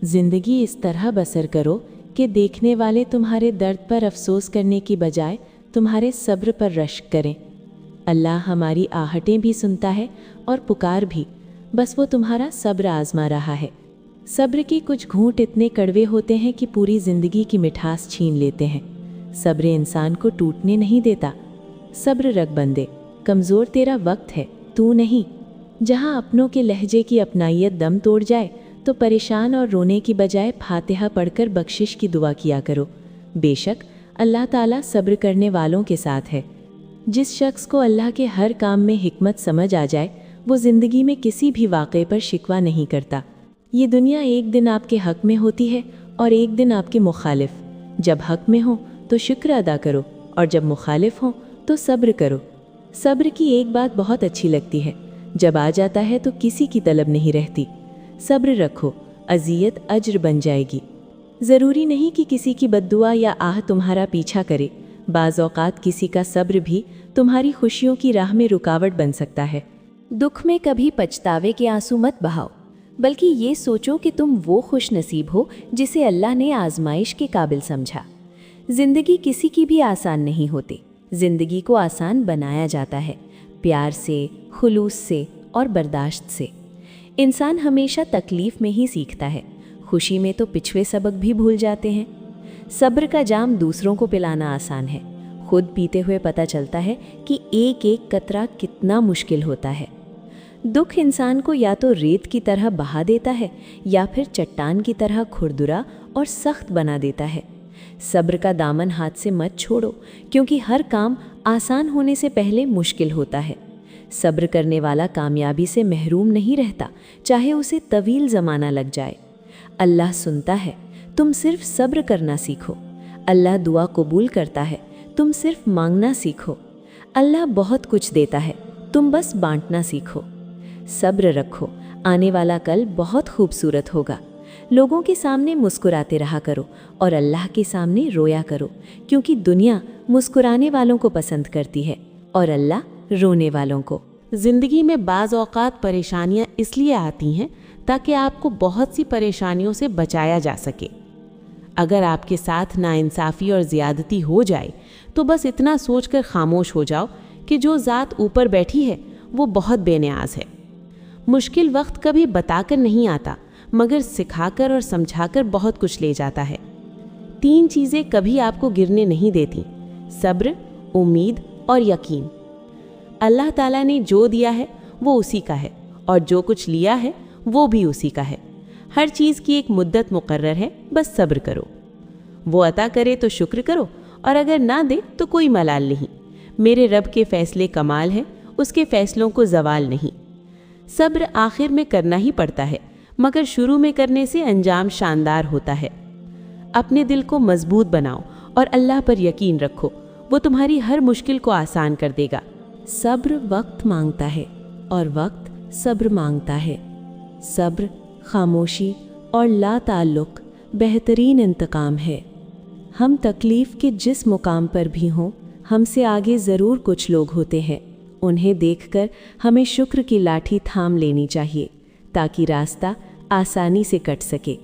ज़िंदगी इस तरह बसर करो कि देखने वाले तुम्हारे दर्द पर अफसोस करने की बजाय तुम्हारे सब्र पर रश्क करें। अल्लाह हमारी आहटें भी सुनता है और पुकार भी, बस वो तुम्हारा सब्र आजमा रहा है। सब्र के कुछ घूंट इतने कड़वे होते हैं कि पूरी ज़िंदगी की मिठास छीन लेते हैं। सब्र इंसान को टूटने नहीं देता। सब्र रख बंदे, कमज़ोर तेरा वक्त है, तू नहीं। जहाँ अपनों के लहजे की अपनाइयत दम तोड़ जाए तो परेशान और रोने की बजाय फातिहा पढ़कर बख्शिश की दुआ किया करो। बेशक अल्लाह ताला सब्र करने वालों के साथ है। जिस शख्स को अल्लाह के हर काम में हिकमत समझ आ जाए वो ज़िंदगी में किसी भी वाक़े पर शिकवा नहीं करता। ये दुनिया एक दिन आपके हक़ में होती है और एक दिन आपके मुखालिफ। जब हक़ में हो तो शुक्र अदा करो और जब मुखालिफ हो तो सब्र करो। सब्र की एक बात बहुत अच्छी लगती है, जब आ जाता है तो किसी की तलब नहीं रहती। सब्र रखो, अज़ियत अज्र बन जाएगी। ज़रूरी नहीं कि किसी की बद्दुआ या आह तुम्हारा पीछा करे। बाज़ औक़ात किसी का सब्र भी तुम्हारी खुशियों की राह में रुकावट बन सकता है। दुख में कभी पछतावे के आंसू मत बहाओ, बल्कि ये सोचो कि तुम वो खुश नसीब हो जिसे अल्लाह ने आजमाइश के काबिल समझा। ज़िंदगी किसी की भी आसान नहीं होती। ज़िंदगी को आसान बनाया जाता है प्यार से, खुलूस से और बर्दाश्त से। इंसान हमेशा तकलीफ़ में ही सीखता है, खुशी में तो पिछले सबक भी भूल जाते हैं। सब्र का जाम दूसरों को पिलाना आसान है, खुद पीते हुए पता चलता है कि एक एक कतरा कितना मुश्किल होता है। दुख इंसान को या तो रेत की तरह बहा देता है या फिर चट्टान की तरह खुरदुरा और सख्त बना देता है। सब्र का दामन हाथ से मत छोड़ो, क्योंकि हर काम आसान होने से पहले मुश्किल होता है। सब्र करने वाला कामयाबी से महरूम नहीं रहता, चाहे उसे तवील ज़माना लग जाए। अल्लाह सुनता है, तुम सिर्फ सब्र करना सीखो। अल्लाह दुआ कबूल करता है, तुम सिर्फ मांगना सीखो। अल्लाह बहुत कुछ देता है, तुम बस बांटना सीखो। सब्र रखो, आने वाला कल बहुत खूबसूरत होगा। लोगों के सामने मुस्कुराते रहा करो और अल्लाह के सामने रोया करो, क्योंकि दुनिया मुस्कुराने वालों को पसंद करती है और अल्लाह रोने वालों को। ज़िंदगी में बाज़ औक़ात परेशानियाँ इसलिए आती हैं ताकि आपको बहुत सी परेशानियों से बचाया जा सके। अगर आपके साथ नाइंसाफ़ी और ज़्यादती हो जाए तो बस इतना सोचकर खामोश हो जाओ कि जो ज़ात ऊपर बैठी है वो बहुत बेनियाज़ है। मुश्किल वक्त कभी बताकर नहीं आता, मगर सिखाकर और समझाकर बहुत कुछ ले जाता है। 3 चीज़ें कभी आपको गिरने नहीं देती: सब्र, उम्मीद और यकीन। अल्लाह ताला ने जो दिया है वो उसी का है और जो कुछ लिया है वो भी उसी का है। हर चीज़ की एक मुद्दत मुकर्रर है, बस सब्र करो। वो अता करे तो शुक्र करो और अगर ना दे तो कोई मलाल नहीं। मेरे रब के फ़ैसले कमाल है, उसके फ़ैसलों को ज़वाल नहीं। सब्र आखिर में करना ही पड़ता है, मगर शुरू में करने से अंजाम शानदार होता है। अपने दिल को मजबूत बनाओ और अल्लाह पर यकीन रखो, वो तुम्हारी हर मुश्किल को आसान कर देगा। सब्र वक्त मांगता है और वक्त सब्र मांगता है। सब्र, खामोशी और ला ताल्लुक़ बेहतरीन इंतकाम है। हम तकलीफ़ के जिस मुकाम पर भी हों, हमसे आगे ज़रूर कुछ लोग होते हैं। उन्हें देखकर हमें शुक्र की लाठी थाम लेनी चाहिए ताकि रास्ता आसानी से कट सके।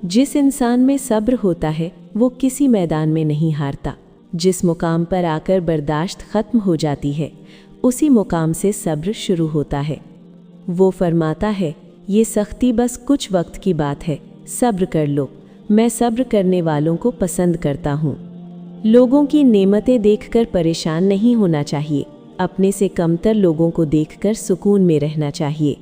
जिस इंसान में सब्र होता है वो किसी मैदान में नहीं हारता। जिस मुकाम पर आकर बर्दाश्त ख़त्म हो जाती है, उसी मुकाम से सब्र शुरू होता है। वो फरमाता है, ये सख्ती बस कुछ वक्त की बात है, सब्र कर लो, मैं सब्र करने वालों को पसंद करता हूँ। लोगों की नेमतें देखकर परेशान नहीं होना चाहिए, अपने से कमतर लोगों को देखकर सुकून में रहना चाहिए।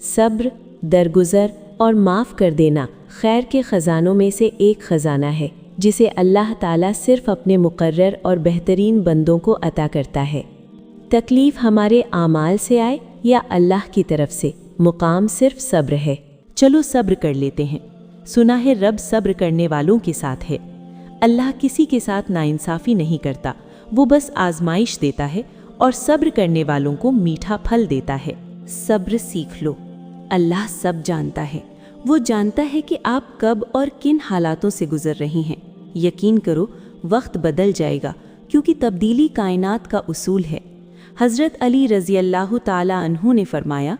सब्र, दरगुज़र और माफ़ कर देना खैर के ख़ज़ानों में से एक ख़ज़ाना है, जिसे अल्लाह ताला सिर्फ़ अपने मुकर्रर और बेहतरीन बंदों को अता करता है। तकलीफ़ हमारे आमाल से आए या अल्लाह की तरफ से, मुकाम सिर्फ़ सब्र है। चलो सब्र कर लेते हैं। सुना है रब सब्र करने वालों के साथ है। अल्लाह किसी के साथ नाइंसाफ़ी नहीं करता, वो बस आजमाइश देता है और सब्र करने वालों को मीठा फल देता है। सब्र सीख लो। अल्लाह सब जानता है, वो जानता है कि आप कब और किन हालातों से गुजर रही हैं। यकीन करो, वक्त बदल जाएगा, क्योंकि तब्दीली कायनात का उसूल है। हज़रत अली रज़ी अल्लाह ताला अन्हु ने फरमाया,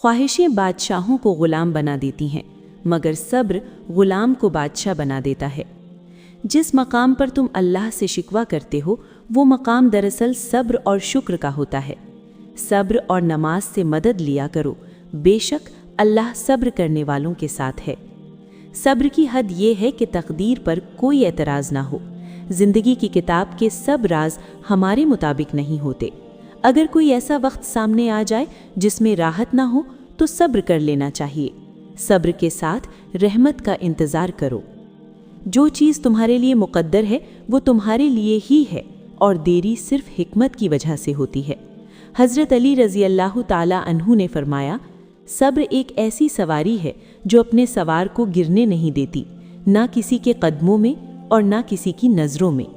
ख्वाहिशें बादशाहों को ग़ुलाम बना देती हैं, مگر صبر غلام کو بادشاہ بنا دیتا ہے۔ جس مقام پر تم اللہ سے شکوہ کرتے ہو وہ مقام دراصل صبر اور شکر کا ہوتا ہے۔ صبر اور نماز سے مدد لیا کرو، بے شک اللہ صبر کرنے والوں کے ساتھ ہے۔ صبر کی حد یہ ہے کہ تقدیر پر کوئی اعتراض نہ ہو۔ زندگی کی کتاب کے سب راز ہمارے مطابق نہیں ہوتے۔ اگر کوئی ایسا وقت سامنے آ جائے جس میں راحت نہ ہو تو صبر کر لینا چاہیے۔ صبر کے ساتھ رحمت کا انتظار کرو۔ جو چیز تمہارے لیے مقدر ہے وہ تمہارے لیے ہی ہے اور دیری صرف حکمت کی وجہ سے ہوتی ہے۔ حضرت علی رضی اللہ تعالی عنہ نے فرمایا، صبر ایک ایسی سواری ہے جو اپنے سوار کو گرنے نہیں دیتی، نہ کسی کے قدموں میں اور نہ کسی کی نظروں میں۔